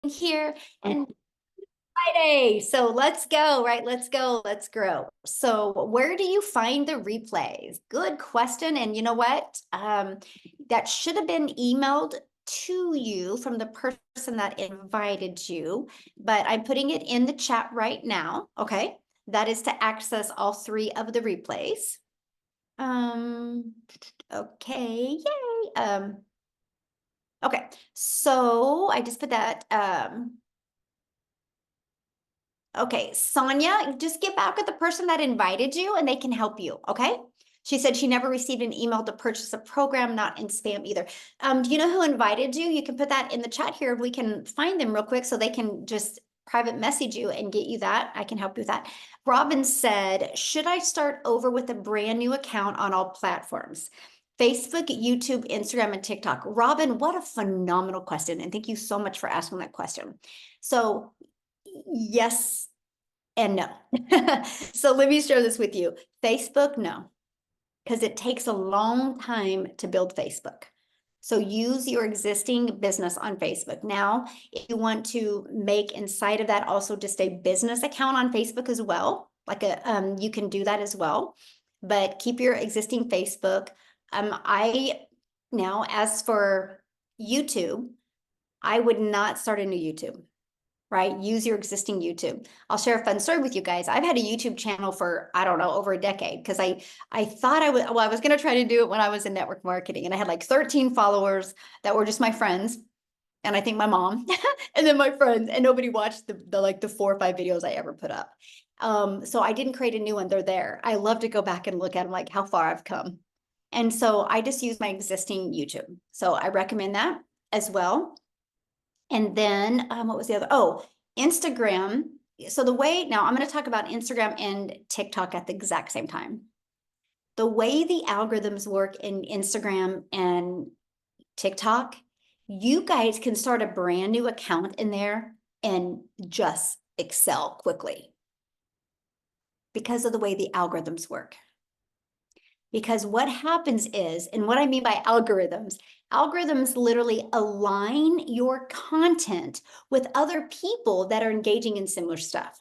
here and Friday. So let's go, right? Let's go, let's grow. So where do you find the replays? Good question. And you know what? That should have been emailed to you from the person that invited you, but I'm putting it in the chat right now. Okay. That is to access all 3 of the replays. Okay, yay. Okay, so I just put that, okay, Sonia, just get back with the person that invited you and they can help you, okay? She said she never received an email to purchase a program, not in spam either. Do you know who invited you? You can put that in the chat here. We can find them real quick so they can just private message you and get you that. I can help you with that. Robin said, should I start over with a brand new account on all platforms? Facebook, YouTube, Instagram, and TikTok. Robin, what a phenomenal question. And thank you so much for asking that question. So yes and no. So let me share this with you. Facebook, no, because it takes a long time to build Facebook. So use your existing business on Facebook. Now, if you want to make inside of that also just a business account on Facebook as well, like you can do that as well, but keep your existing Facebook. Now, as for YouTube, I would not start a new YouTube, right? Use your existing YouTube. I'll share a fun story with you guys. I've had a YouTube channel for, I don't know, over a decade because I thought I was going to try to do it when I was in network marketing, and I had like 13 followers that were just my friends. And I think my mom and then my friends, and nobody watched the like the 4 or 5 videos I ever put up. So I didn't create a new one. They're there. I love to go back and look at them, like how far I've come. And so I just use my existing YouTube. So I recommend that as well. And then what was the other? Oh, Instagram. So the way, now I'm going to talk about Instagram and TikTok at the exact same time. The way the algorithms work in Instagram and TikTok, you guys can start a brand new account in there and just excel quickly because of the way the algorithms work. Because what happens is, and what I mean by algorithms literally align your content with other people that are engaging in similar stuff.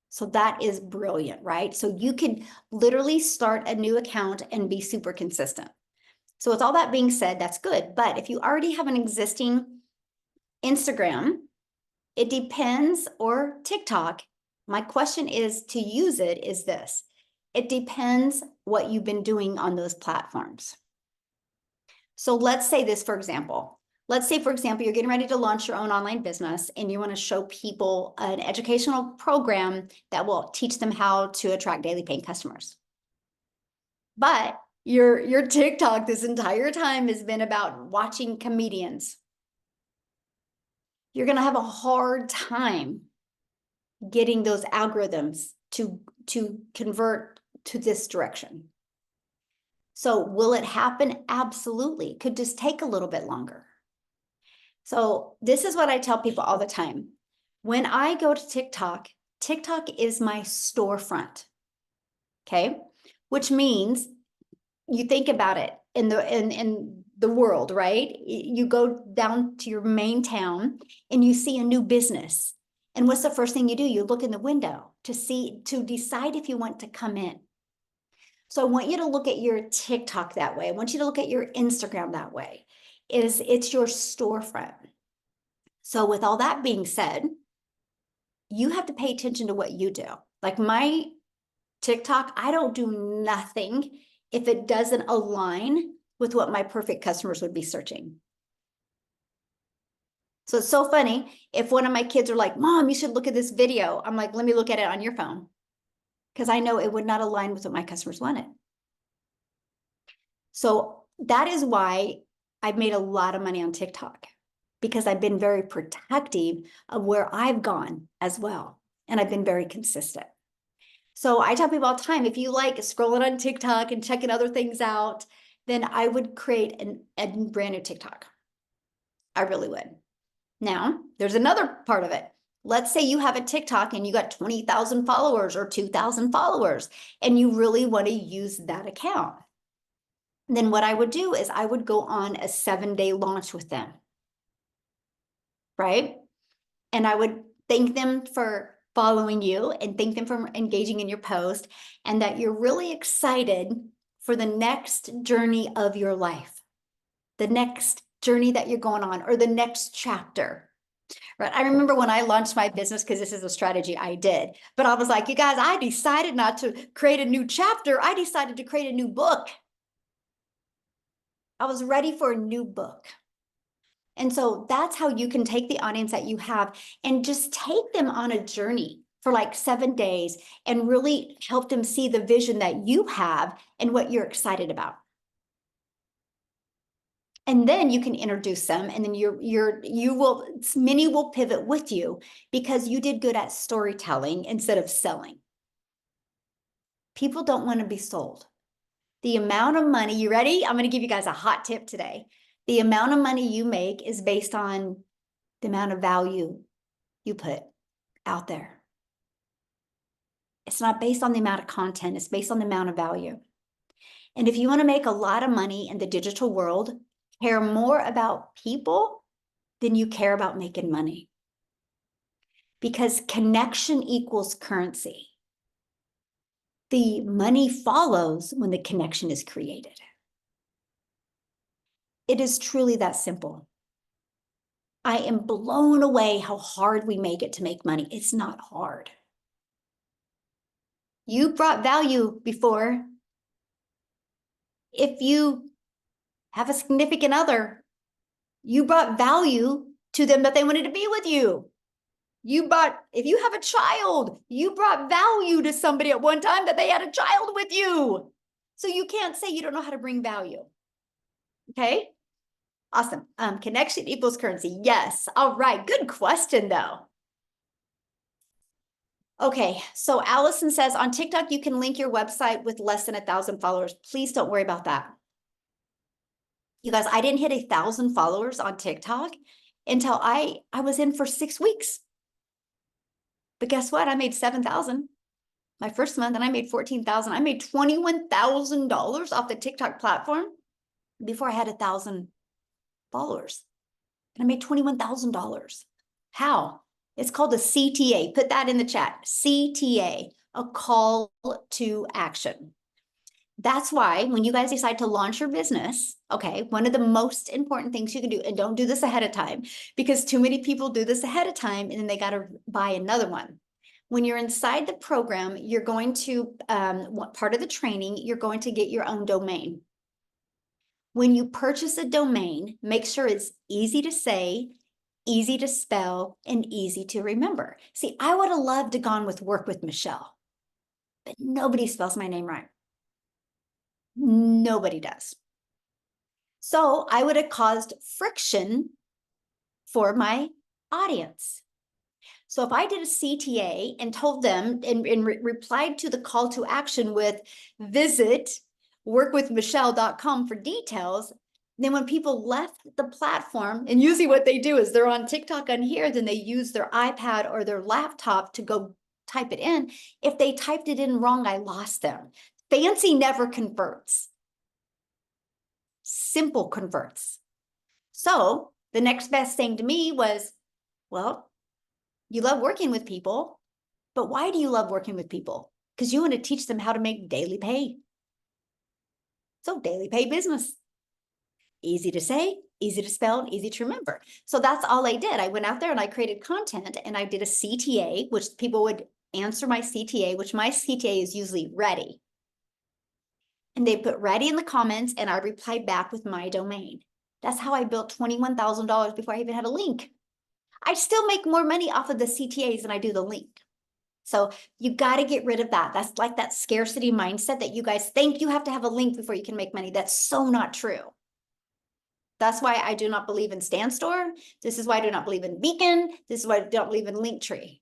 So that is brilliant, right? So you can literally start a new account and be super consistent. So with all that being said, that's good. But if you already have an existing Instagram, it depends, or TikTok, my question is to use it is this. It depends what you've been doing on those platforms. So let's say this, for example. Let's say, for example, you're getting ready to launch your own online business and you want to show people an educational program that will teach them how to attract daily paying customers. But your TikTok this entire time has been about watching comedians. You're going to have a hard time getting those algorithms to convert to this direction. So will it happen? Absolutely. It could just take a little bit longer. So this is what I tell people all the time. When I go to TikTok, TikTok is my storefront. Okay? Which means you think about it in the world, right? You go down to your main town and you see a new business. And what's the first thing you do? You look in the window to decide if you want to come in. So I want you to look at your TikTok that way. I want you to look at your Instagram that way. It's your storefront. So with all that being said, you have to pay attention to what you do. Like my TikTok, I don't do nothing if it doesn't align with what my perfect customers would be searching. So it's so funny. If one of my kids are like, Mom, you should look at this video. I'm like, let me look at it on your phone. Because I know it would not align with what my customers wanted. So that is why I've made a lot of money on TikTok, because I've been very protective of where I've gone as well. And I've been very consistent. So I tell people all the time, if you like scrolling on TikTok and checking other things out, then I would create a brand new TikTok. I really would. Now, there's another part of it. Let's say you have a TikTok and you got 20,000 followers or 2,000 followers, and you really want to use that account. Then what I would do is I would go on a 7-day launch with them. right? And I would thank them for following you and thank them for engaging in your post, and that you're really excited for the next journey of your life, the next journey that you're going on, or the next chapter. Right. I remember when I launched my business, because this is a strategy I did, but I was like, you guys, I decided not to create a new chapter. I decided to create a new book. I was ready for a new book. And so that's how you can take the audience that you have and just take them on a journey for like 7 days and really help them see the vision that you have and what you're excited about. And then you can introduce them, and then many will pivot with you because you did good at storytelling instead of selling. People don't want to be sold. The amount of money, you ready? I'm going to give you guys a hot tip today. The amount of money you make is based on the amount of value you put out there. It's not based on the amount of content, it's based on the amount of value. And if you want to make a lot of money in the digital world, care more about people than you care about making money. Because connection equals currency. The money follows when the connection is created. It is truly that simple. I am blown away how hard we make it to make money. It's not hard. You brought value before. If you have a significant other, you brought value to them that they wanted to be with you. If you have a child, you brought value to somebody at one time that they had a child with you. So you can't say you don't know how to bring value. Okay? Awesome. Connection equals currency. Yes. All right. Good question, though. Okay. So Allison says on TikTok, you can link your website with less than 1,000 followers. Please don't worry about that. You guys, I didn't hit 1,000 followers on TikTok until I was in for 6 weeks. But guess what? I made 7,000 my first month, and I made 14,000. I made $21,000 off the TikTok platform before I had 1,000 followers. And I made $21,000. How? It's called a CTA. Put that in the chat. CTA, a call to action. That's why when you guys decide to launch your business, okay, one of the most important things you can do, and don't do this ahead of time, because too many people do this ahead of time and then they got to buy another one. When you're inside the program, you're going to, part of the training, you're going to get your own domain. When you purchase a domain, make sure it's easy to say, easy to spell, and easy to remember. See, I would have loved to gone with Work with Michelle, but nobody spells my name right. Nobody does. So I would have caused friction for my audience. So if I did a CTA and told them and replied to the call to action with visit workwithmichelle.com for details, then when people left the platform, and usually what they do is they're on TikTok on here, then they use their iPad or their laptop to go type it in. If they typed it in wrong, I lost them. Fancy never converts. Simple converts. So the next best thing to me was, well, you love working with people, but why do you love working with people? Because you want to teach them how to make daily pay. So daily pay business. Easy to say, easy to spell, and easy to remember. So that's all I did. I went out there and I created content and I did a CTA, which people would answer my CTA, which my CTA is usually ready. And they put ready in the comments and I replied back with my domain. That's how I built $21,000 before I even had a link. I still make more money off of the CTAs than I do the link. So you got to get rid of that. That's like that scarcity mindset that you guys think you have to have a link before you can make money. That's so not true. That's why I do not believe in Stan Store. This is why I do not believe in Beacon. This is why I don't believe in Linktree.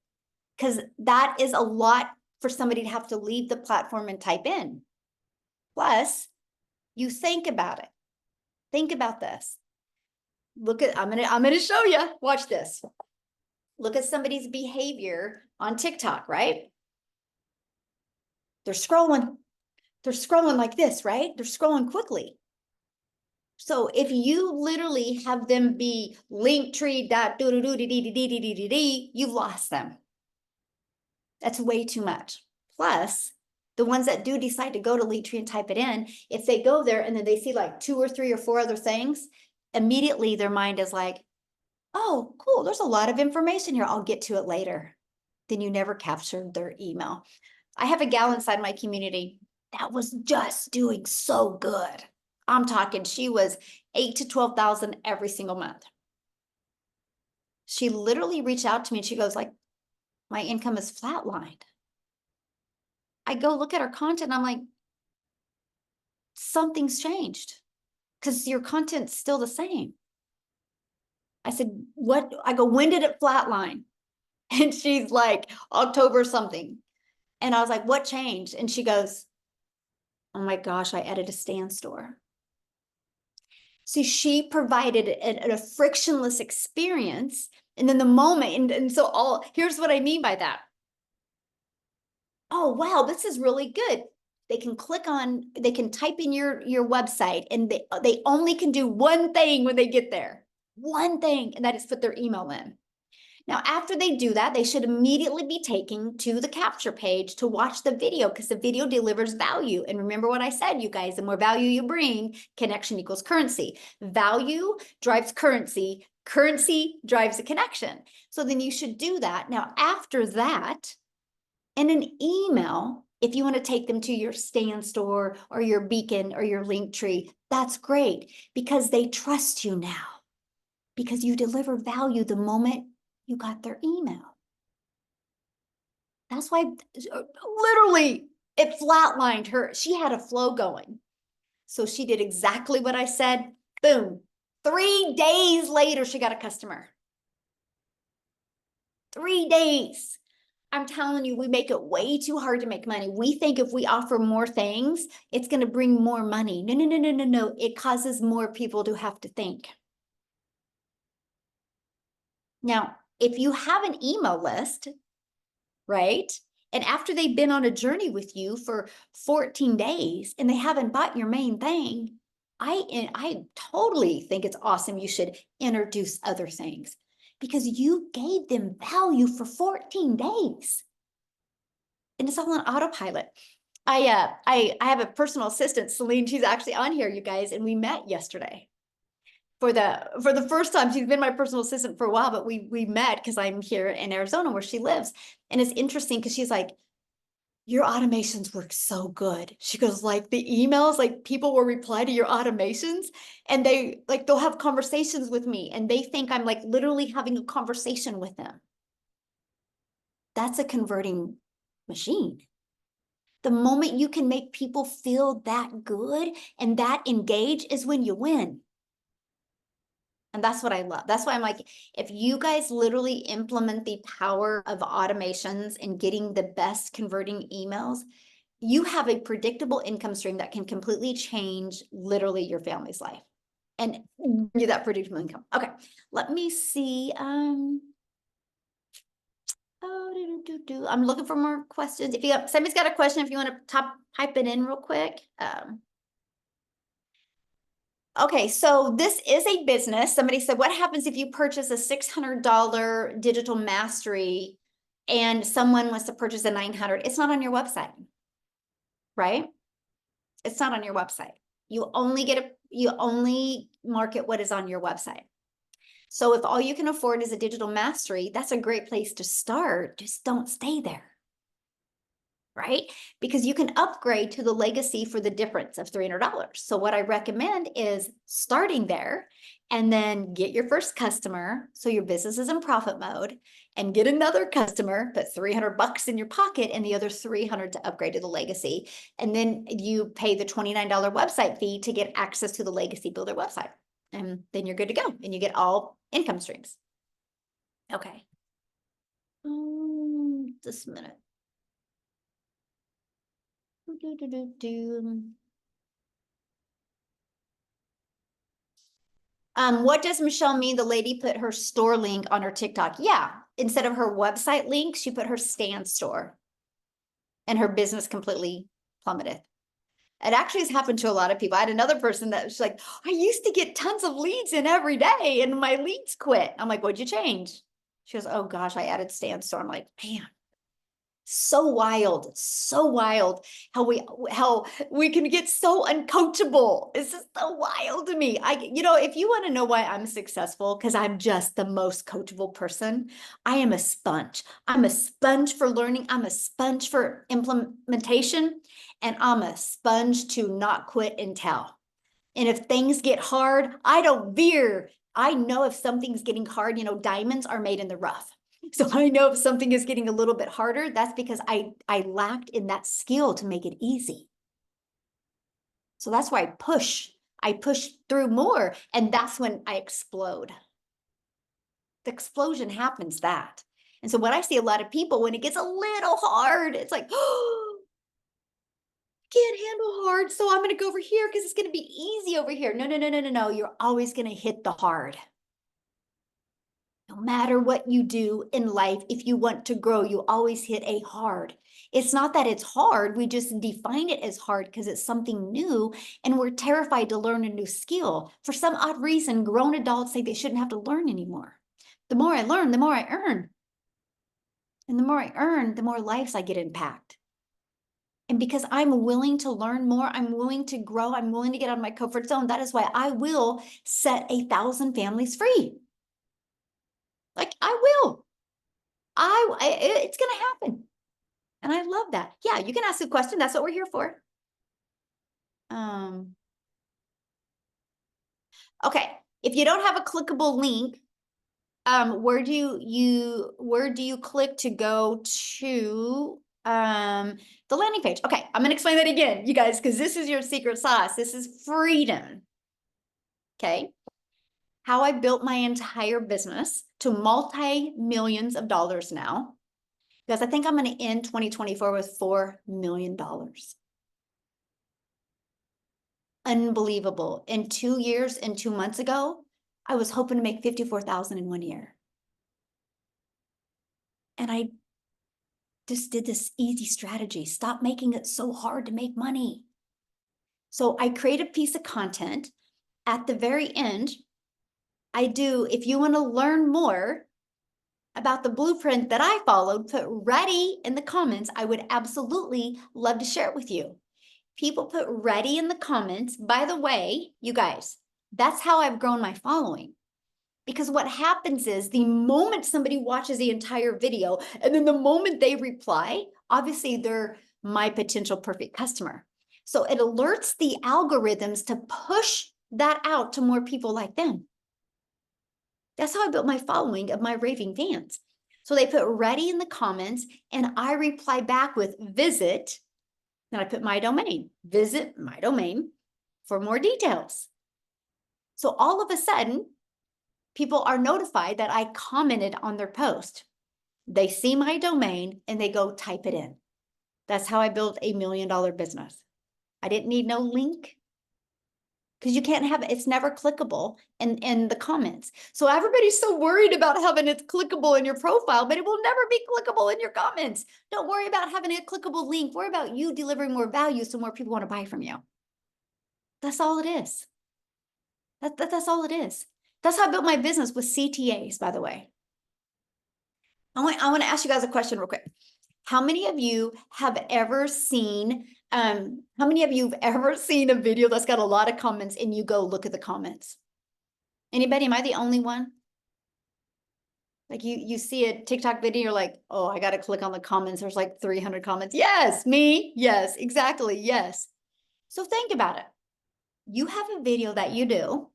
Because that is a lot for somebody to have to leave the platform and type in. Plus, you think about it. Think about this. Look at, I'm gonna show you. Watch this. Look at somebody's behavior on TikTok, right? They're scrolling like this, right? They're scrolling quickly. So if you literally have them be linktree.do-do-do-dee-dee-dee-dee-dee-dee, you've lost them. That's way too much. Plus, the ones that do decide to go to Linktree and type it in, if they go there and then they see like 2 or 3 or 4 other things, immediately their mind is like, oh, cool, there's a lot of information here. I'll get to it later. Then you never captured their email. I have a gal inside my community that was just doing so good. I'm talking, she was 8 to 12,000 every single month. She literally reached out to me and she goes like, my income is flatlined. I go look at her content and I'm like, something's changed because your content's still the same. I said, what? I go, when did it flatline? And she's like, October something. And I was like, what changed? And she goes, oh my gosh, I added a stand store. See, she provided a frictionless experience. And then the moment, and so here's what I mean by that. Oh, wow, this is really good. They can they can type in your website and they only can do one thing when they get there. One thing, and that is put their email in. Now, after they do that, they should immediately be taken to the capture page to watch the video because the video delivers value. And remember what I said, you guys, the more value you bring, connection equals currency. Value drives currency. Currency drives a connection. So then you should do that. Now, after that, in an email, if you want to take them to your stand store or your beacon or your link tree, that's great because they trust you now because you deliver value the moment you got their email. That's why literally it flatlined her. She had a flow going. So she did exactly what I said. Boom. 3 days later, she got a customer. 3 days. I'm telling you, we make it way too hard to make money. We think if we offer more things, it's going to bring more money. No, no, no, no, no, no. It causes more people to have to think. Now, if you have an email list, right? And after they've been on a journey with you for 14 days and they haven't bought your main thing, I totally think it's awesome. You should introduce other things because you gave them value for 14 days. And it's all on autopilot. I have a personal assistant, Celine. She's actually on here, you guys, and we met yesterday for the first time. She's been my personal assistant for a while, but we met because I'm here in Arizona where she lives. And it's interesting because she's like, your automations work so good. She goes, like the emails, like people will reply to your automations and they'll have conversations with me and they think I'm like literally having a conversation with them. That's a converting machine. The moment you can make people feel that good and that engaged is when you win. And that's what I love. That's why I'm like, if you guys literally implement the power of automations and getting the best converting emails, you have a predictable income stream that can completely change literally your family's life and give you that predictable income. Okay, let me see. I'm looking for more questions. If somebody's got a question, if you want to type it in real quick. Okay, so this is a business. Somebody said, what happens if you purchase a $600 digital mastery and someone wants to purchase a $900? It's not on your website, right? It's not on your website. You only market what is on your website. So if all you can afford is a digital mastery, that's a great place to start. Just don't stay there. Right? Because you can upgrade to the legacy for the difference of $300. So what I recommend is starting there and then get your first customer. So your business is in profit mode and get another customer, put $300 in your pocket and the other 300 to upgrade to the legacy. And then you pay the $29 website fee to get access to the legacy builder website. And then you're good to go and you get all income streams. Okay. Just a minute. What does Michelle mean? The lady put her store link on her TikTok. Yeah, instead of her website link, she put her stand store and her business completely plummeted. It actually has happened to a lot of people. I had another person that was like, I used to get tons of leads in every day and my leads quit. I'm like, what'd you change? She goes, oh gosh, I added stands. So I'm like, man, so wild how we can get so uncoachable. It's just so wild to me. If you want to know why I'm successful, because I'm just the most coachable person. I am a sponge. I'm a sponge for learning. I'm a sponge for implementation, and I'm a sponge to not quit and tell. And if things get hard, I don't veer. I know if something's getting hard, diamonds are made in the rough. So I know if something is getting a little bit harder, that's because I lacked in that skill to make it easy. So that's why I push through more, and that's when I explode. The explosion happens that. And so when I see a lot of people, when it gets a little hard, it's like, oh, can't handle hard, so I'm going to go over here because it's going to be easy over here. No. You're always going to hit the hard. No matter what you do in life, if you want to grow, you always hit a hard. It's not that it's hard. We just define it as hard because it's something new and we're terrified to learn a new skill. For some odd reason, grown adults say they shouldn't have to learn anymore. The more I learn, the more I earn. And the more I earn, the more lives I get impact. And because I'm willing to learn more, I'm willing to grow, I'm willing to get out of my comfort zone. That is why I will set 1,000 families free. Like I will. It's going to happen. And I love that. Yeah, you can ask a question. That's what we're here for. Okay. If you don't have a clickable link, where do you click to go to the landing page? Okay, I'm gonna explain that again, you guys, because this is your secret sauce. This is freedom. Okay. How I built my entire business to multi-millions of dollars now. Because I think I'm going to end 2024 with $4 million. Unbelievable. In 2 years and 2 months ago, I was hoping to make 54,000 in 1 year. And I just did this easy strategy. Stop making it so hard to make money. So I create a piece of content. At the very end, if you want to learn more about the blueprint that I followed, put ready in the comments. I would absolutely love to share it with you. People put ready in the comments. By the way, you guys, that's how I've grown my following. Because what happens is the moment somebody watches the entire video and then the moment they reply, obviously they're my potential perfect customer. So it alerts the algorithms to push that out to more people like them. That's how I built my following of my raving fans. So they put ready in the comments and I reply back with visit. Then I put my domain, visit my domain for more details. So all of a sudden, people are notified that I commented on their post. They see my domain and they go type it in. That's how I built $1 million business. I didn't need no link because you can't have it's never clickable in the comments. So everybody's so worried about having it clickable in your profile, but it will never be clickable in your comments. Don't worry about having a clickable link. Worry about you delivering more value so more people want to buy from you. That's all it is. That's all it is. That's how I built my business with CTAs, by the way. I want to ask you guys a question real quick. How many of you have ever seen a video that's got a lot of comments and you go look at the comments? Anybody? Am I the only one? Like you see a TikTok video, you're like, oh, I got to click on the comments. There's like 300 comments. Yes, me. Yes, exactly. Yes. So think about it. You have a video that you do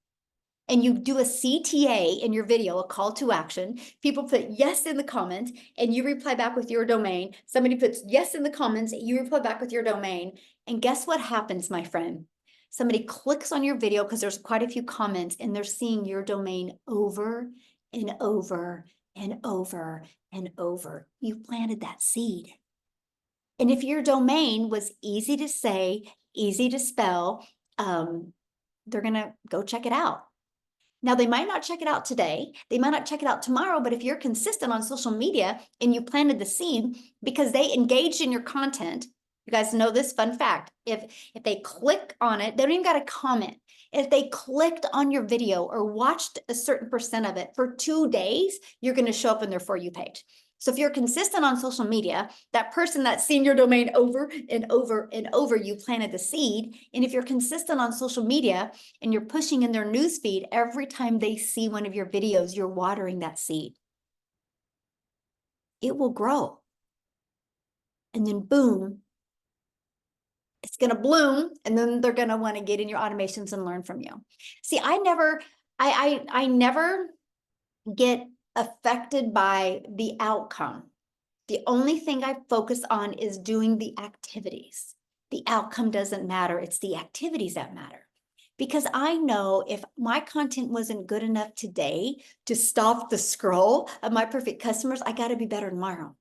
and you do a CTA in your video, a call to action. People put yes in the comments and you reply back with your domain. Somebody puts yes in the comments, you reply back with your domain. And guess what happens, my friend? Somebody clicks on your video because there's quite a few comments and they're seeing your domain over and over and over and over. You planted that seed. And if your domain was easy to say, easy to spell, they're going to go check it out. Now, they might not check it out today. They might not check it out tomorrow, but if you're consistent on social media and you planted the seed because they engaged in your content, You guys know this fun fact. If they click on it, they don't even got to comment. If they clicked on your video or watched a certain percent of it for 2 days, you're going to show up in their For You page. So if you're consistent on social media, that person that's seen your domain over and over and over, you planted the seed. And if you're consistent on social media and you're pushing in their newsfeed, every time they see one of your videos, you're watering that seed. It will grow. And then boom, it's going to bloom, and then they're going to want to get in your automations and learn from you. See, I never get affected by the outcome. The only thing I focus on is doing the activities. The outcome doesn't matter. It's the activities that matter. Because I know if my content wasn't good enough today to stop the scroll of my perfect customers, I got to be better tomorrow.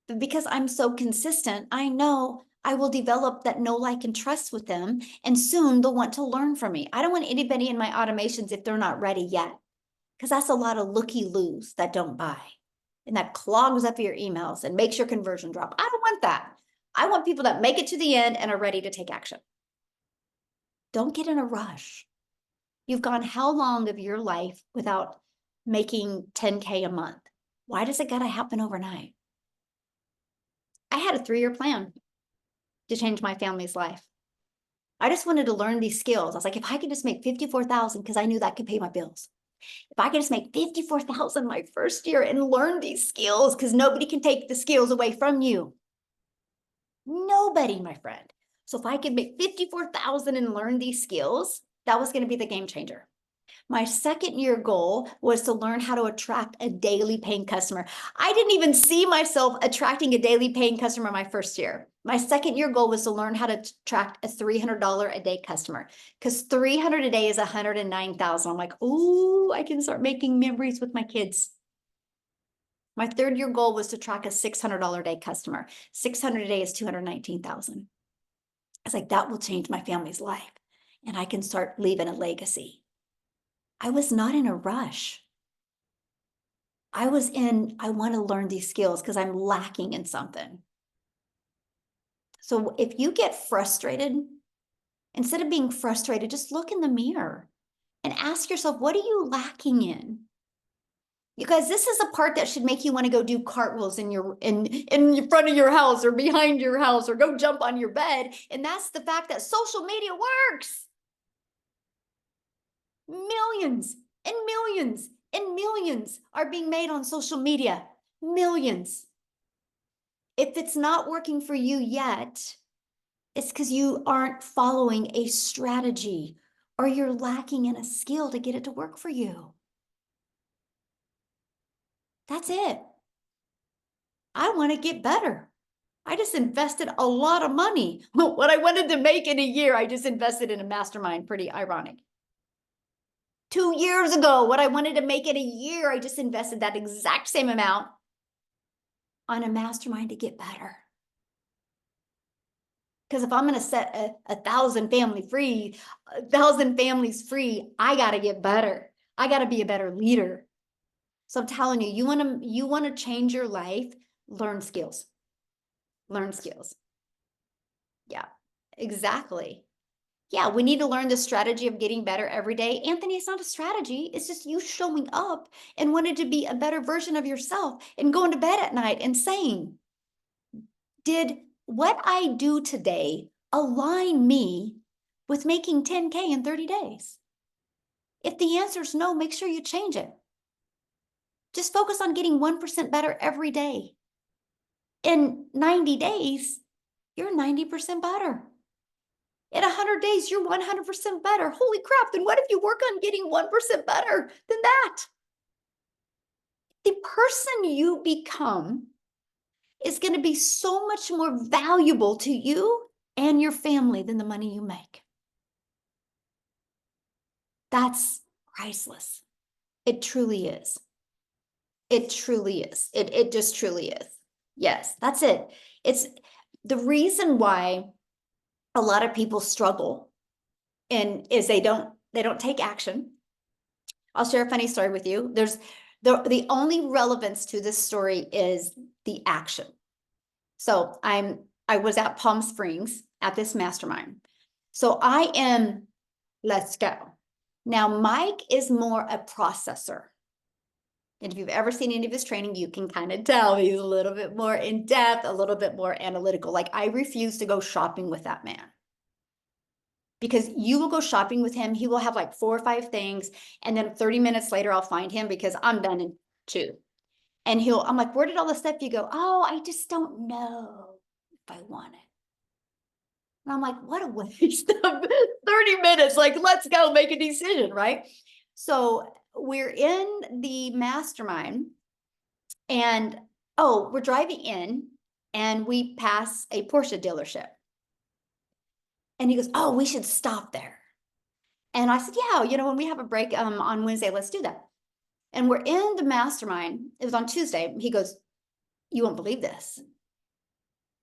But because I'm so consistent, I know I will develop that know, like, and trust with them. And soon they'll want to learn from me. I don't want anybody in my automations if they're not ready yet, because that's a lot of looky-loos that don't buy. And that clogs up your emails and makes your conversion drop. I don't want that. I want people that make it to the end and are ready to take action. Don't get in a rush. You've gone how long of your life without making 10K a month? Why does it got to happen overnight? I had a 3-year plan to change my family's life. I just wanted to learn these skills. I was like, if I could just make 54,000, because I knew that could pay my bills. If I could just make 54,000 my first year and learn these skills, because nobody can take the skills away from you. Nobody, my friend. So if I could make 54,000 and learn these skills, that was going to be the game changer. My second year goal was to learn how to attract a daily paying customer. I didn't even see myself attracting a daily paying customer my first year. My second year goal was to learn how to attract a $300 a day customer, because 300 a day is 109,000. I'm like, oh, I can start making memories with my kids. My third year goal was to track a $600 a day customer. 600 a day is 219,000. I was like, that will change my family's life, and I can start leaving a legacy. I was not in a rush. I want to learn these skills because I'm lacking in something. So if you get frustrated, instead of being frustrated, just look in the mirror and ask yourself, what are you lacking in? You guys, this is a part that should make you want to go do cartwheels in front of your house or behind your house, or go jump on your bed. And that's the fact that social media works. Millions and millions and millions are being made on social media. Millions. If it's not working for you yet, it's because you aren't following a strategy, or you're lacking in a skill to get it to work for you. That's it. I want to get better. I just invested a lot of money. What I wanted to make in a year, I just invested in a mastermind. Pretty ironic. 2 years ago, what I wanted to make in a year, I just invested that exact same amount on a mastermind to get better. Because if I'm going to set a 1,000 families free, I got to get better. I got to be a better leader. So I'm telling you, you want to change your life, learn skills. Learn skills. Yeah, exactly. Yeah, we need to learn the strategy of getting better every day. Anthony, it's not a strategy. It's just you showing up and wanting to be a better version of yourself and going to bed at night and saying, did what I do today align me with making 10K in 30 days? If the answer is no, make sure you change it. Just focus on getting 1% better every day. In 90 days, you're 90% better. In 100 days, you're 100% better. Holy crap, then what if you work on getting 1% better than that? The person you become is going to be so much more valuable to you and your family than the money you make. That's priceless. It truly is. It truly is. It just truly is. Yes, that's it. It's the reason why a lot of people struggle and is they don't take action. I'll share a funny story with you. There's the only relevance to this story is the action. So I'm I was at Palm Springs at this mastermind. So I am, let's go. Now, Mike is more a processor. And if you've ever seen any of his training, you can kind of tell he's a little bit more in depth, a little bit more analytical. Like I refuse to go shopping with that man. Because you will go shopping with him, he will have like 4 or 5 things, and then 30 minutes later, I'll find him because I'm done in 2. And I'm like, where did all the stuff you go? Oh, I just don't know if I want it. And I'm like, what a waste of 30 minutes. Like, let's go make a decision, right? So we're in the mastermind and we're driving in and we pass a Porsche dealership. And he goes, oh, we should stop there. And I said, yeah, when we have a break on Wednesday, let's do that. And we're in the mastermind. It was on Tuesday. He goes, you won't believe this.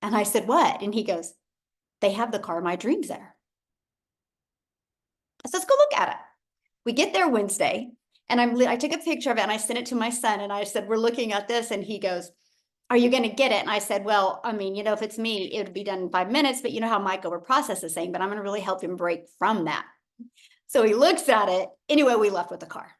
And I said, what? And he goes, they have the car of my dreams there. I said, let's go look at it. We get there Wednesday and I took a picture of it and I sent it to my son and I said, we're looking at this. And he goes, are you going to get it? And I said, well, I mean, if it's me, it would be done in 5 minutes, but you know how Mike overprocesses is saying, but I'm going to really help him break from that. So he looks at it. Anyway, we left with the car.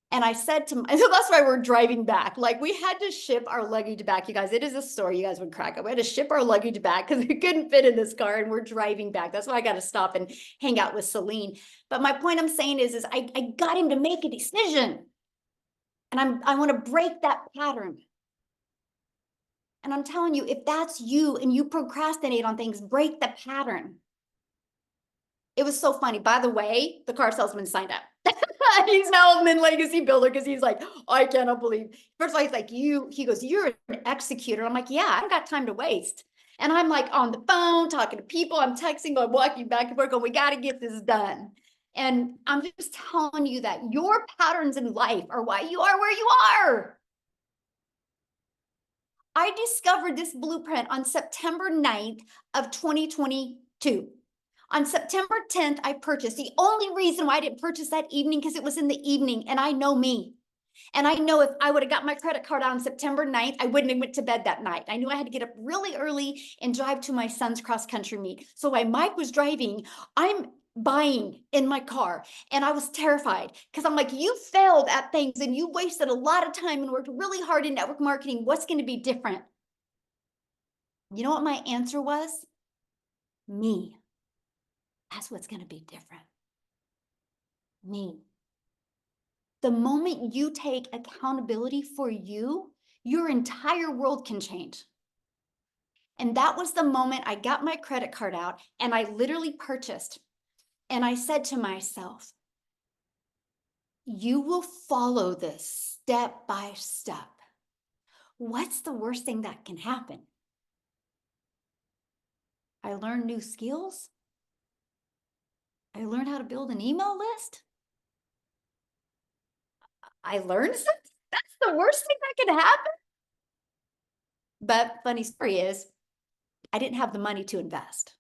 And I said to so that's why we're driving back. Like we had to ship our luggage back. You guys, it is a story you guys would crack up. We had to ship our luggage back because we couldn't fit in this car and we're driving back. That's why I got to stop and hang out with Celine. But my point I'm saying is I got him to make a decision. And I want to break that pattern. And I'm telling you, if that's you and you procrastinate on things, break the pattern. It was so funny. By the way, the car salesman signed up. He's now a Min Legacy builder because he's like, I cannot believe. First of all, he's like, he goes, you're an executor. I'm like, yeah, I don't got time to waste. And I'm like on the phone, talking to people. I'm texting, I'm walking back and forth, going, we got to get this done. And I'm just telling you that your patterns in life are why you are where you are. I discovered this blueprint on September 9th of 2022. On September 10th, I purchased. The only reason why I didn't purchase that evening because it was in the evening and I know me. And I know if I would have got my credit card out on September 9th, I wouldn't have went to bed that night. I knew I had to get up really early and drive to my son's cross-country meet. So while Mike was driving, I'm buying in my car and I was terrified because I'm like, you failed at things and you wasted a lot of time and worked really hard in network marketing. What's going to be different? You know what my answer was? Me. That's what's going to be different. Me. The moment you take accountability for you, your entire world can change. And that was the moment I got my credit card out and I literally purchased. And I said to myself, you will follow this step by step. What's the worst thing that can happen? I learned new skills. I learned how to build an email list. I learned something. That's the worst thing that can happen. But funny story is, I didn't have the money to invest.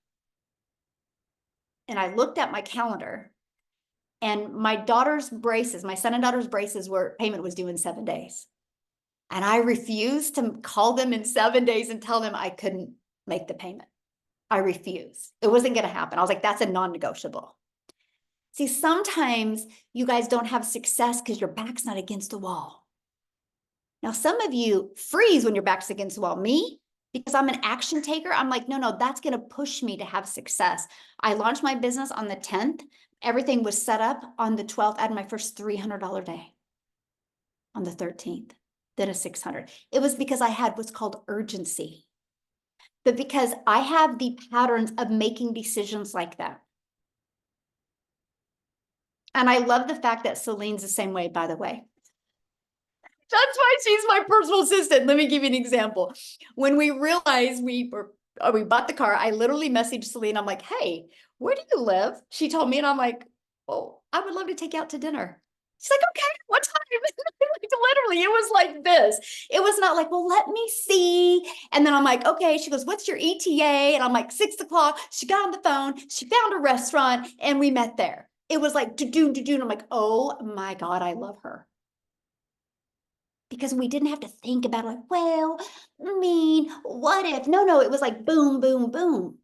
And I looked at my calendar and my daughter's braces, my son and daughter's braces payment was due in 7 days. And I refused to call them in 7 days and tell them I couldn't make the payment. I refused. It wasn't going to happen. I was like, that's a non-negotiable. See, sometimes you guys don't have success because your back's not against the wall. Now, some of you freeze when your back's against the wall. Me, because I'm an action taker, I'm like, no, that's going to push me to have success. I launched my business on the 10th. Everything was set up on the 12th. I had my first $300 day on the 13th, then a 600. It was because I had what's called urgency. But because I have the patterns of making decisions like that. And I love the fact that Celine's the same way, by the way. That's why she's my personal assistant. Let me give you an example. When we realized we bought the car, I literally messaged Celine. I'm like, hey, where do you live? She told me, and I'm like, oh, I would love to take you out to dinner. She's like, okay, what time? Literally, it was like this. It was not like, well, let me see. And then I'm like, okay. She goes, what's your ETA? And I'm like, 6 o'clock. She got on the phone. She found a restaurant and we met there. It was like, to do. And I'm like, oh my God, I love her. because we didn't have to think about it, like, well, I mean, what if? No, it was like boom, boom, boom.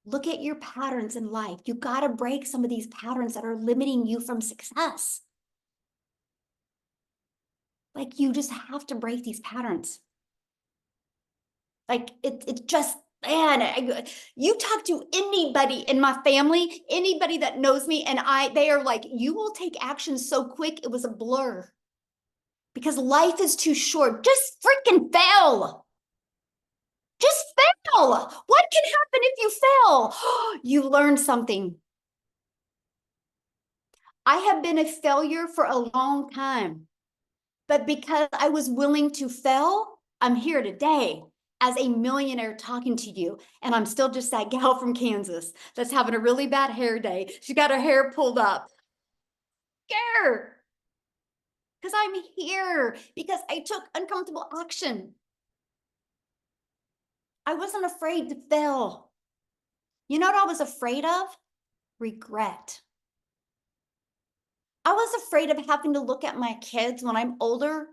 Look at your patterns in life. You got to break some of these patterns that are limiting you from success. Like, you just have to break these patterns. Like, it's just, man, you talk to anybody in my family, anybody that knows me, and they are like, you will take action so quick, it was a blur. Because life is too short. Just freaking fail. Just fail. What can happen if you fail? You learn something. I have been a failure for a long time, but because I was willing to fail, I'm here today as a millionaire talking to you. And I'm still just that gal from Kansas that's having a really bad hair day. She got her hair pulled up. Scared. Because I'm here, because I took uncomfortable action. I wasn't afraid to fail. You know what I was afraid of? Regret. I was afraid of having to look at my kids when I'm older,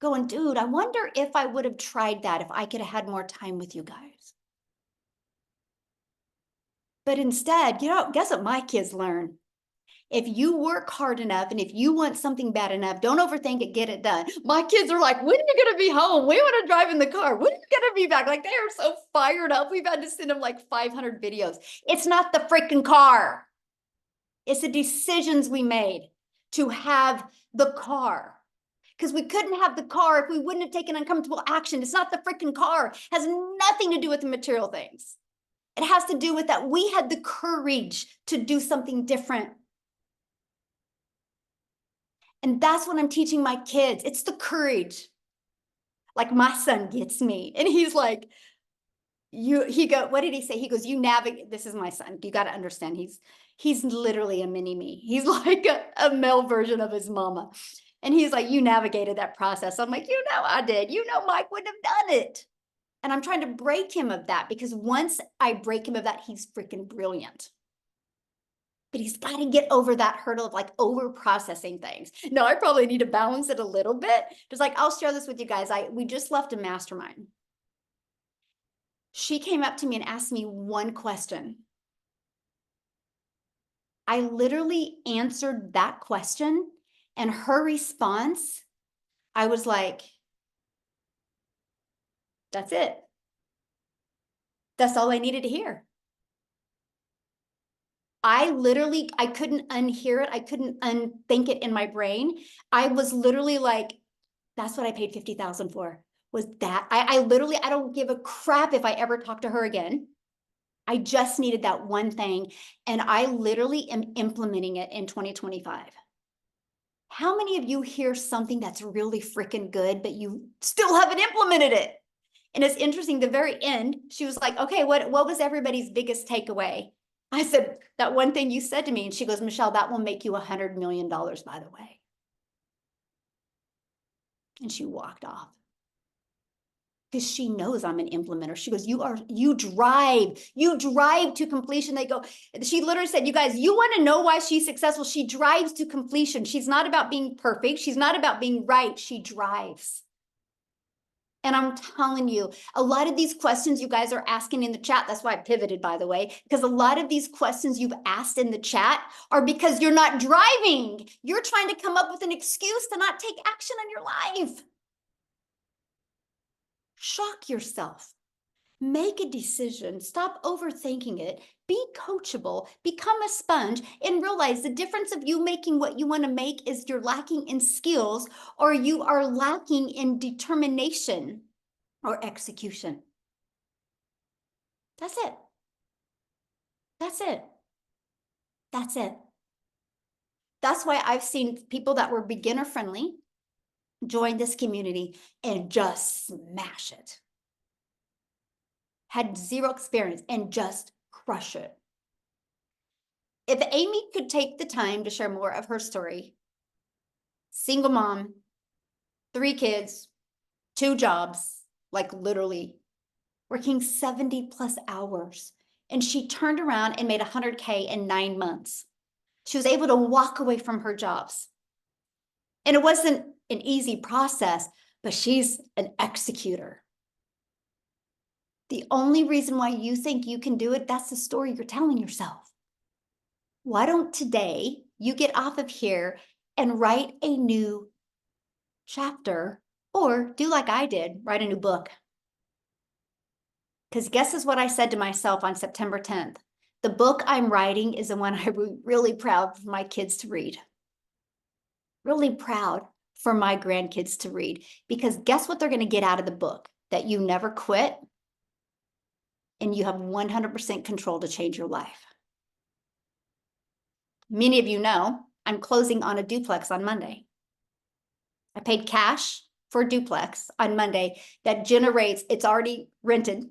going, dude, I wonder if I would have tried that if I could have had more time with you guys. But instead, guess what my kids learn? If you work hard enough and if you want something bad enough, don't overthink it, get it done. My kids are like, when are you going to be home? We want to drive in the car. When are you going to be back? Like, they are so fired up. We've had to send them like 500 videos. It's not the freaking car. It's the decisions we made to have the car. Because we couldn't have the car if we wouldn't have taken uncomfortable action. It's not the freaking car. It has nothing to do with the material things. It has to do with that we had the courage to do something different. And that's what I'm teaching my kids. It's the courage. Like, my son gets me. And he's like, what did he say? He goes, you navigate. This is my son. You got to understand. He's literally a mini me. He's like a male version of his mama. And he's like, you navigated that process. I'm like, I did. Mike wouldn't have done it. And I'm trying to break him of that, because once I break him of that, he's freaking brilliant. But he's got to get over that hurdle of like over processing things. No, I probably need to balance it a little bit. Just like, I'll share this with you guys. We just left a mastermind. She came up to me and asked me one question. I literally answered that question, and her response, I was like, that's it. That's all I needed to hear. I couldn't unhear it. I couldn't unthink it in my brain. I was literally like, that's what I paid $50,000 for, was that. I literally, I don't give a crap if I ever talk to her again. I just needed that one thing. And I literally am implementing it in 2025. How many of you hear something that's really freaking good, but you still haven't implemented it? And it's interesting, the very end, she was like, okay, what was everybody's biggest takeaway? I said, that one thing you said to me. And she goes, Michelle, that will make you $100 million, by the way. And she walked off. Because she knows I'm an implementer. She goes, you drive to completion. She literally said, you guys, you want to know why she's successful? She drives to completion. She's not about being perfect. She's not about being right. She drives. And I'm telling you, a lot of these questions you guys are asking in the chat, that's why I pivoted, by the way, because a lot of these questions you've asked in the chat are because you're not driving. You're trying to come up with an excuse to not take action in your life. Shock yourself. Make a decision. Stop overthinking it. Be coachable. Become a sponge, and realize the difference of you making what you want to make is you're lacking in skills, or you are lacking in determination or execution. That's it. That's it. That's it. That's why I've seen people that were beginner friendly join this community and just smash it. Had zero experience and just crush it. If Amy could take the time to share more of her story, single mom, 3 kids, 2 jobs, like literally working 70+ hours. And she turned around and made 100K in 9 months. She was able to walk away from her jobs. And it wasn't an easy process, but she's an executor. The only reason why you think you can do it, that's the story you're telling yourself. Why don't today you get off of here and write a new chapter, or do like I did, write a new book? Because guess is what I said to myself on September 10th. The book I'm writing is the one I'm really proud for my kids to read. Really proud for my grandkids to read. Because guess what they're going to get out of the book? That you never quit and you have 100% control to change your life. Many of you know I'm closing on a duplex on Monday. I paid cash for a duplex on Monday that generates, it's already rented.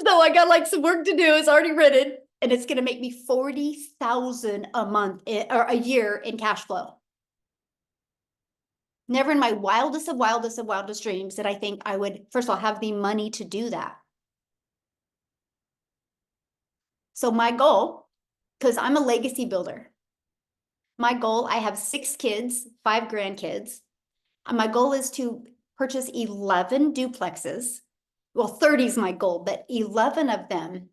So I got like some work to do. It's already rented and it's going to make me $40,000 a month or a year in cash flow. Never in my wildest dreams did I think I would, first of all, have the money to do that. So my goal, because I'm a legacy builder, my goal, I have 6 kids, 5 grandkids. And my goal is to purchase 11 duplexes. Well, 30 is my goal, but 11 of them,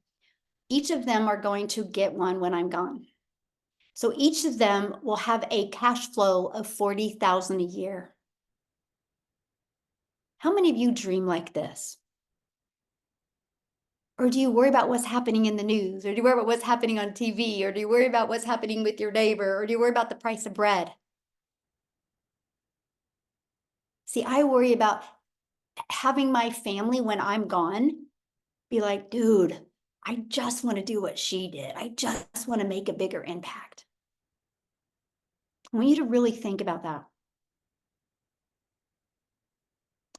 each of them are going to get one when I'm gone. So each of them will have a cash flow of $40,000 a year. How many of you dream like this? Or do you worry about what's happening in the news? Or do you worry about what's happening on TV? Or do you worry about what's happening with your neighbor? Or do you worry about the price of bread? See, I worry about having my family when I'm gone be like, dude, I just want to do what she did. I just want to make a bigger impact. I want you to really think about that.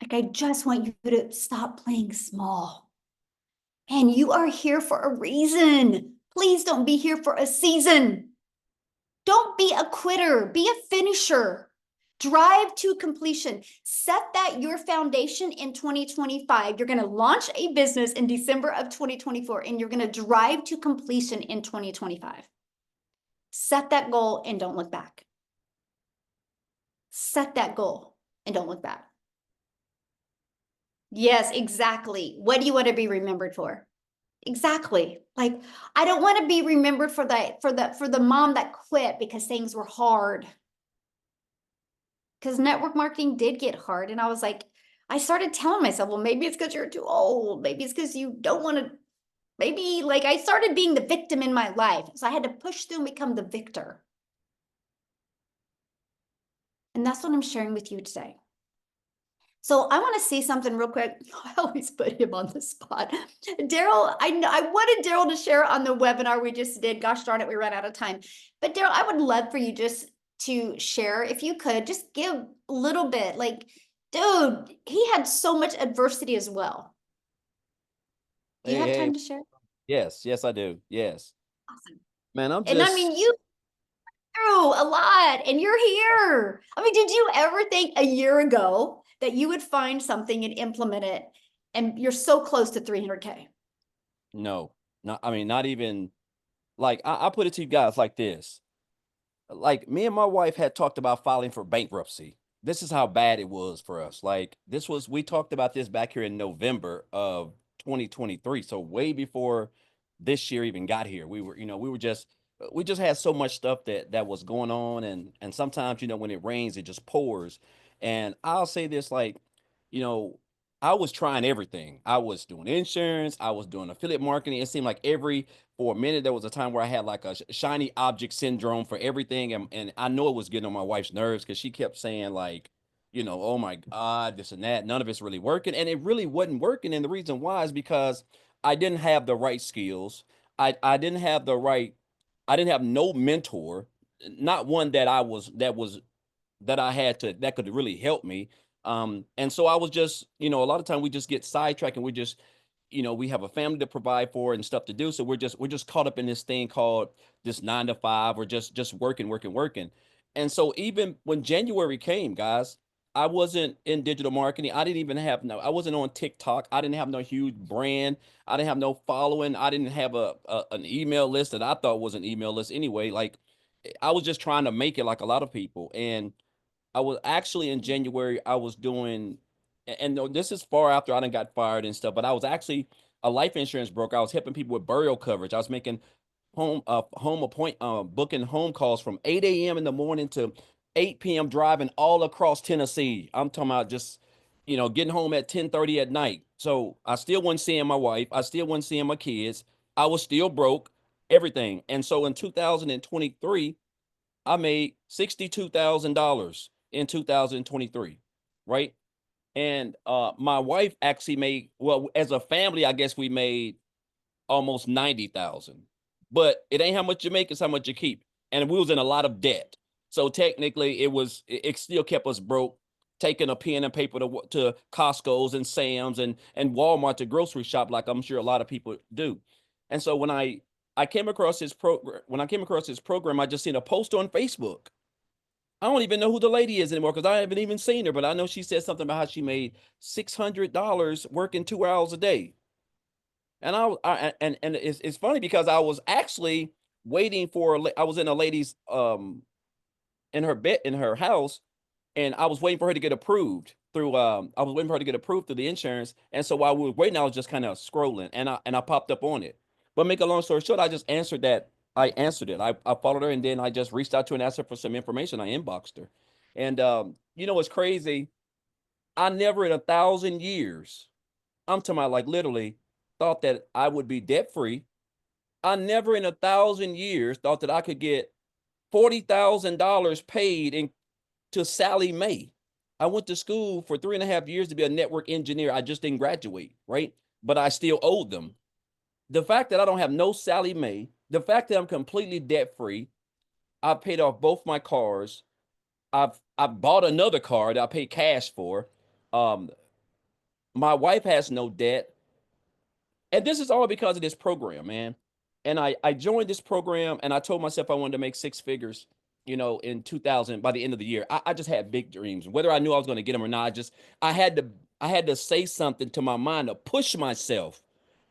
Like, I just want you to stop playing small. And you are here for a reason. Please don't be here for a season. Don't be a quitter, be a finisher. Drive to completion. Set that your foundation in 2025. You're going to launch a business in December of 2024, and you're going to drive to completion in 2025. Set that goal and don't look back. Set that goal and don't look back. Yes, exactly. What do you want to be remembered for? Exactly. Like, I don't want to be remembered for the mom that quit because things were hard. Because network marketing did get hard. And I was like, I started telling myself, well, maybe it's because you're too old. Maybe it's because you don't want to, maybe like I started being the victim in my life. So I had to push through and become the victor. And that's what I'm sharing with you today. So I want to see something real quick. I always put him on the spot. Daryl, I wanted Daryl to share on the webinar we just did. Gosh darn it, we ran out of time. But Daryl, I would love for you just to share, if you could, just give a little bit. Like, dude, he had so much adversity as well. Do you Hey, have hey. time to share? Yes, I do. Yes. Awesome. Man, I'm And I mean, just you through a lot and you're here. I mean, did you ever think a year ago that you would find something and implement it and you're so close to 300K? no, not I mean, not even like I put it to you guys like this. Like me and my wife had talked about filing for bankruptcy. This is how bad it was for us. Like we talked about this back here in November of 2023. So way before this year even got here. We just had so much stuff that was going on, and sometimes when it rains it just pours. And I'll say this, like, you know, I was trying everything. I was doing insurance, I was doing affiliate marketing. It seemed like for a minute there was a time where I had like a shiny object syndrome for everything, and I know it was getting on my wife's nerves because she kept saying like, oh my God, this and that. None of it's really working, and it really wasn't working. And the reason why is because I didn't have the right skills. I didn't have the right. I didn't have no mentor, not one that I had that could really help me. And so I was just, a lot of time we just get sidetracked and we just, we have a family to provide for and stuff to do. So we're just caught up in this thing called this 9 to 5, or just working, working, working. And so even when January came, guys, I wasn't in digital marketing. I wasn't on TikTok. I didn't have no huge brand. I didn't have no following. I didn't have an email list that I thought was an email list anyway. Like, I was just trying to make it like a lot of people. And I was actually in January, I was doing, and no, this is far after I done got fired and stuff, but I was actually a life insurance broker. I was helping people with burial coverage. I was making booking home calls from 8 a.m. in the morning to 8 p.m. driving all across Tennessee. I'm talking about just, getting home at 10:30 at night. So I still wasn't seeing my wife. I still wasn't seeing my kids. I was still broke, everything. And so in 2023, I made $62,000 in 2023, right? And my wife actually made, well, as a family, I guess we made almost 90,000. But it ain't how much you make, it's how much you keep. And we was in a lot of debt. So technically it still kept us broke, taking a pen and paper to Costco's and Sam's and Walmart to grocery shop, like I'm sure a lot of people do. And so I came across when I came across this program, I just seen a post on Facebook. I don't even know who the lady is anymore because I haven't even seen her, but I know she said something about how she made $600 working 2 hours a day. And and it's funny because I was actually waiting for I was in a lady's in her bed in her house, and I was waiting for her to get approved through I was waiting for her to get approved through the insurance. And so while we were waiting, I was just kind of scrolling, and I popped up on it. But make a long story short, I just answered that. I answered it. I followed her, and then I just reached out to her and asked her for some information. I inboxed her. And what's crazy? I never in 1,000 years, I'm talking about like literally, thought that I would be debt free. I never in 1,000 years thought that I could get $40,000 paid to Sally Mae. I went to school for 3.5 years to be a network engineer. I just didn't graduate, right? But I still owed them. The fact that I don't have no Sally Mae, the fact that I'm completely debt free, I paid off both my cars. I've bought another car that I paid cash for. Um, my wife has no debt. And this is all because of this program, man. And I joined this program, and I told myself I wanted to make six figures, in 2000 by the end of the year. I just had big dreams. Whether I knew I was going to get them or not, I had to I had to say something to my mind to push myself.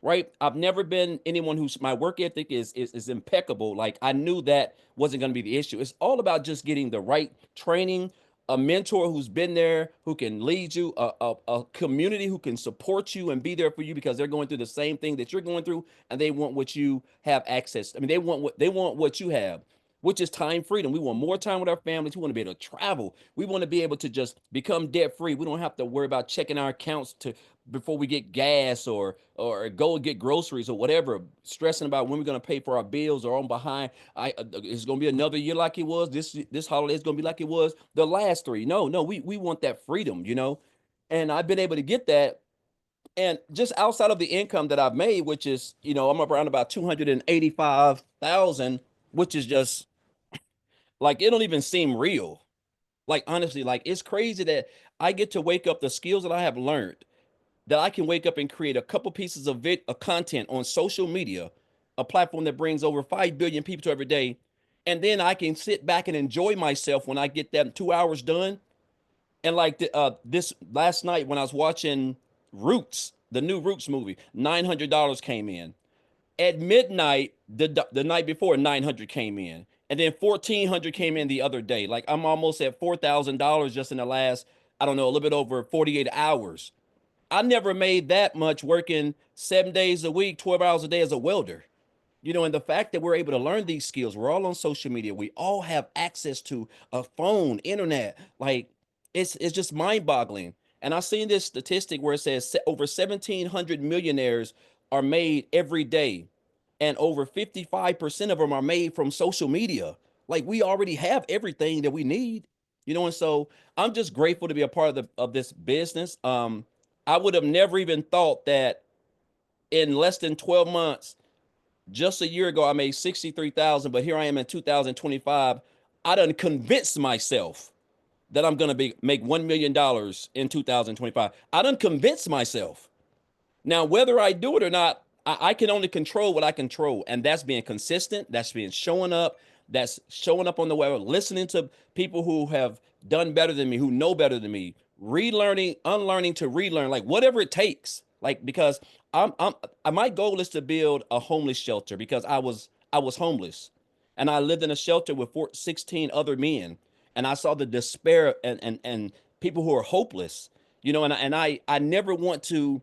Right? I've never been anyone who's my work ethic is impeccable. Like I knew that wasn't going to be the issue. It's all about just getting the right training, a mentor who's been there, who can lead you, a community who can support you and be there for you because they're going through the same thing that you're going through, and they want what you have access. I mean, they want what you have, which is time freedom. We want more time with our families. We want to be able to travel. We want to be able to just become debt free. We don't have to worry about checking our accounts to before we get gas or go and get groceries or whatever, stressing about when we're going to pay for our bills or on behind. It's going to be another year like it was. This holiday is going to be like it was the last three. No, no, we want that freedom. And I've been able to get that. And just outside of the income that I've made, which is, I'm around about 285,000, which is just like it don't even seem real. Like honestly, like it's crazy that I get to wake up the skills that I have learned, that I can wake up and create a couple pieces of content on social media, a platform that brings over 5 billion people to every day. And then I can sit back and enjoy myself when I get that 2 hours done. And like this last night when I was watching Roots, the new Roots movie, $900 came in. At midnight, the night before, 900 came in. And then 1,400 came in the other day. Like I'm almost at $4,000 just in the last, I don't know, a little bit over 48 hours. I never made that much working 7 days a week, 12 hours a day as a welder. And the fact that we're able to learn these skills, we're all on social media, we all have access to a phone, internet. Like it's just mind-boggling. And I seen this statistic where it says over 1,700 millionaires are made every day, and over 55% of them are made from social media. Like we already have everything that we need. And so I'm just grateful to be a part of this business. I would have never even thought that in less than 12 months, just a year ago, I made 63,000, but here I am in 2025. I done convinced myself that I'm gonna make $1 million in 2025. I done convinced myself. Now, whether I do it or not, I can only control what I control, and that's being consistent. That's being showing up. That's showing up on the web, listening to people who have done better than me, who know better than me, relearning, unlearning to relearn, like whatever it takes. Like because my goal is to build a homeless shelter because I was homeless, and I lived in a shelter with 16 other men, and I saw the despair and people who are hopeless, you know, and I never want to.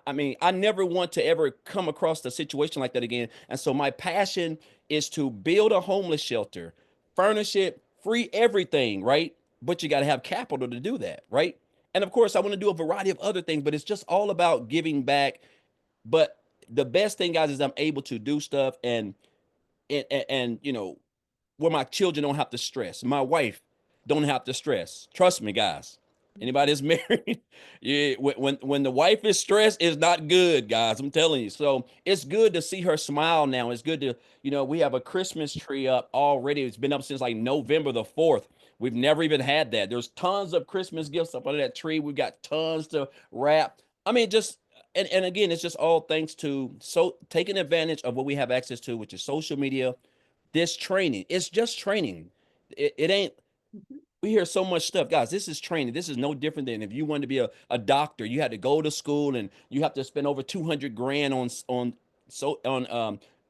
I mean, I never want to ever come across a situation like that again. And so my passion is to build a homeless shelter, furnish it, free everything, right? But you got to have capital to do that, right? And of course, I want to do a variety of other things, but it's just all about giving back. But the best thing, guys, is I'm able to do stuff and you know, where my children don't have to stress. My wife don't have to stress. Trust me, guys. Anybody that's married, yeah, when the wife is stressed, it's not good, guys. I'm telling you. So it's good to see her smile now. It's good to, you know, we have a Christmas tree up already. It's been up since like November the 4th. We've never even had that. There's tons of Christmas gifts up under that tree. We've got tons to wrap. I mean, just and again, it's just all thanks to so taking advantage of what we have access to, which is social media, this training. It's just training. It ain't, Mhm. we hear so much stuff, guys. This is training. This is no different than if you wanted to be a doctor. You had to go to school and you have to spend over 200 grand on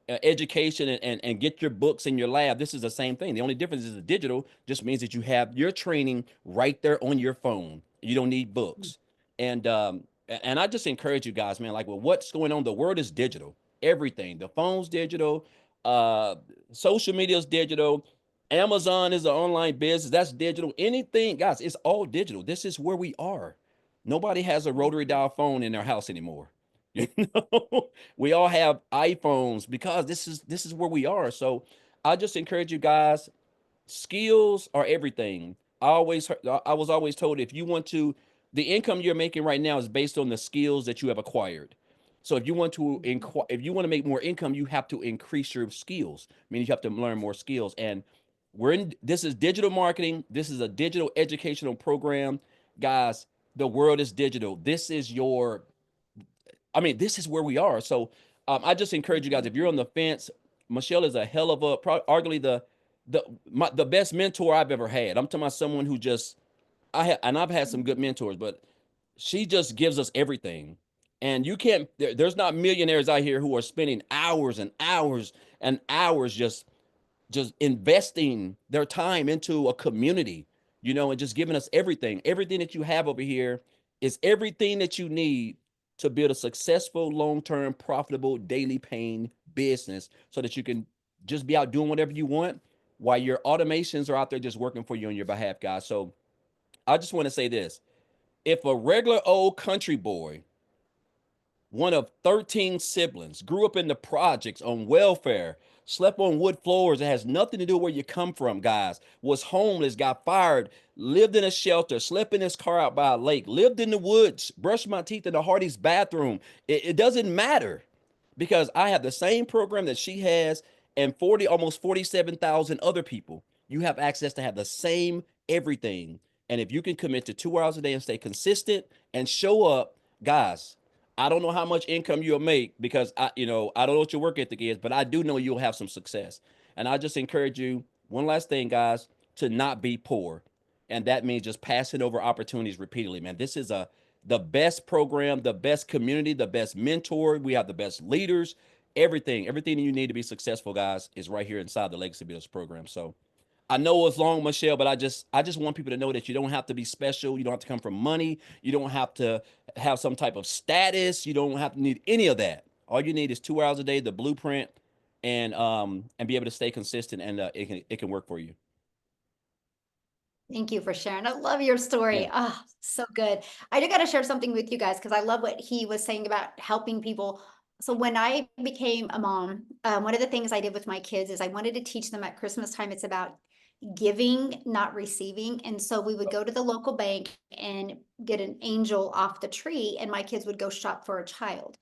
education and get your books in your lab. This is the same thing. The only difference is the digital just means that you have your training right there on your phone. You don't need books. And I just encourage you guys, man, like with what's going on, the world is digital. Everything. The phone's digital, uh social media is digital. Amazon is an online business. That's digital. Anything, guys, it's all digital. This is where we are. Nobody has a rotary dial phone in their house anymore. You know, we all have iPhones because this is where we are. So I just encourage you guys, skills are everything. I was always told if you want to, the income you're making right now is based on the skills that you have acquired. So if you want to if you want to make more income, you have to increase your skills. Meaning you have to learn more skills. And we're in, this is digital marketing. This is a digital educational program. Guys, the world is digital. This is your, I mean, this is where we are. So I just encourage you guys, if you're on the fence, Michelle is a hell of a, arguably the best mentor I've ever had. I'm talking about someone who just, and I've had some good mentors, but she just gives us everything. And you can't, there's not millionaires out here who are spending hours and hours and hours just investing their time into a community, you know, and just giving us everything. Everything that you have over here is everything that you need to build a successful, long-term, profitable, daily paying business so that you can just be out doing whatever you want while your automations are out there just working for you on your behalf, guys. So I just want to say this. If a regular old country boy, one of 13 siblings, grew up in the projects on welfare, slept on wood floors. It has nothing to do with where you come from, guys. Was homeless, got fired, lived in a shelter, slept in his car out by a lake, lived in the woods, brushed my teeth in the Hardy's bathroom. It doesn't matter because I have the same program that she has and 40, almost 47,000 other people. You have access to have the same everything. And if you can commit to 2 hours a day and stay consistent and show up, guys, I don't know how much income you'll make because I don't know what your work ethic is, but I do know you'll have some success. And I just encourage you, one last thing, guys, to not be poor. And that means just passing over opportunities repeatedly, man. This is the best program, the best community, the best mentor. We have the best leaders. Everything you need to be successful, guys, is right here inside the Legacy Builders program. So I know it's long, Michelle, but I just want people to know that you don't have to be special. You don't have to come from money. You don't have to have some type of status. You don't have to need any of that. All you need is 2 hours a day, the blueprint, and be able to stay consistent, and it can work for you. Thank you for sharing. I love your Yeah. story. Ah, so good. I do got to share something with you guys because I love what he was saying about helping people. So when I became a mom, one of the things I did with my kids is I wanted to teach them at Christmas time. It's about giving, not receiving. And so we would go to the local bank and get an angel off the tree, and my kids would go shop for a child.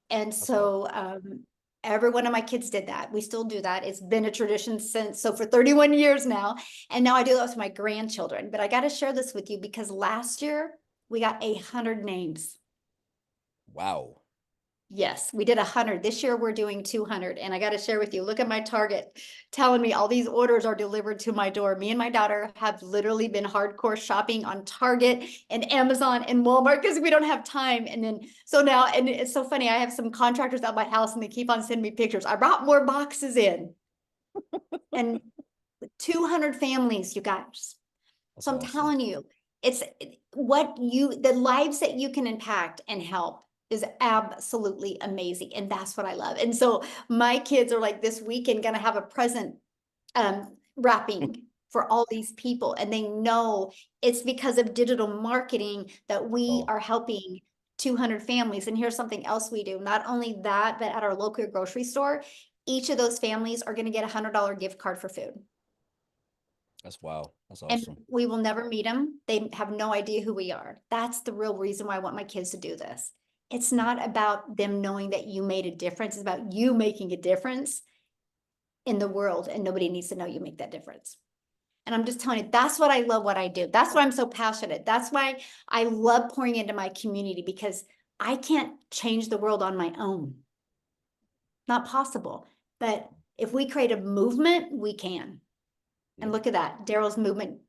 And That's awesome. so every one of my kids did that. We still do that. It's been a tradition since, so for 31 years now. And now I do that with my grandchildren. But I got to share this with you because last year we got 100 names. Wow. Yes, we did 100. This year we're doing 200. And I got to share with you, look at my Target telling me all these orders are delivered to my door. Me and my daughter have literally been hardcore shopping on Target and Amazon and Walmart because we don't have time. And then, so now, and it's so funny, I have some contractors at my house and they keep on sending me pictures. I brought more boxes in. And 200 families, you guys. That's So I'm awesome. telling you, it's the lives that you can impact and help is absolutely amazing. And that's what I love. And so my kids are like this weekend gonna have a present wrapping for all these people. And they know it's because of digital marketing that we Oh, are helping 200 families. And here's something else we do. Not only that, but at our local grocery store, each of those families are gonna get a $100 gift card for food. that's wow. That's And awesome. we will never meet them. They have no idea who we are. That's the real reason why I want my kids to do this. It's not about them knowing that you made a difference. It's about you making a difference in the world, and nobody needs to know you make that difference. And I'm just telling you, that's what I love what I do. That's why I'm so passionate. That's why I love pouring into my community, because I can't change the world on my own. Not possible. But if we create a movement, we can. And Yeah. look at that, Daryl's movement,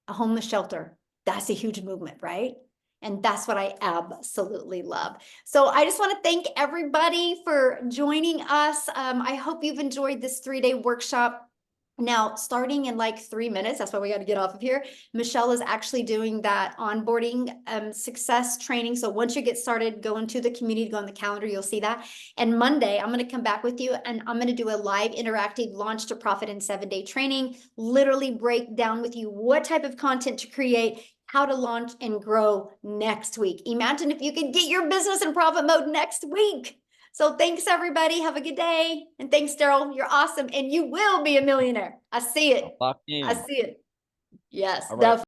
a homeless shelter. That's a huge movement, right? And that's what I absolutely love. So I just want to thank everybody for joining us. I hope you've enjoyed this 3-day workshop. Now, starting in like 3 minutes, that's why we got to get off of here. Michelle is actually doing that onboarding success training. So once you get started, go into the community, go on the calendar, you'll see that. And Monday, I'm going to come back with you and I'm going to do a live interactive launch to profit in 7-day training, literally break down with you what type of content to create, how to launch and grow next week. Imagine if you could get your business in profit mode next week. So thanks, everybody. Have a good day. And thanks, Daryl. You're awesome. And you will be a millionaire. I see I'm it. locked I in. see it. Yes, All right. definitely.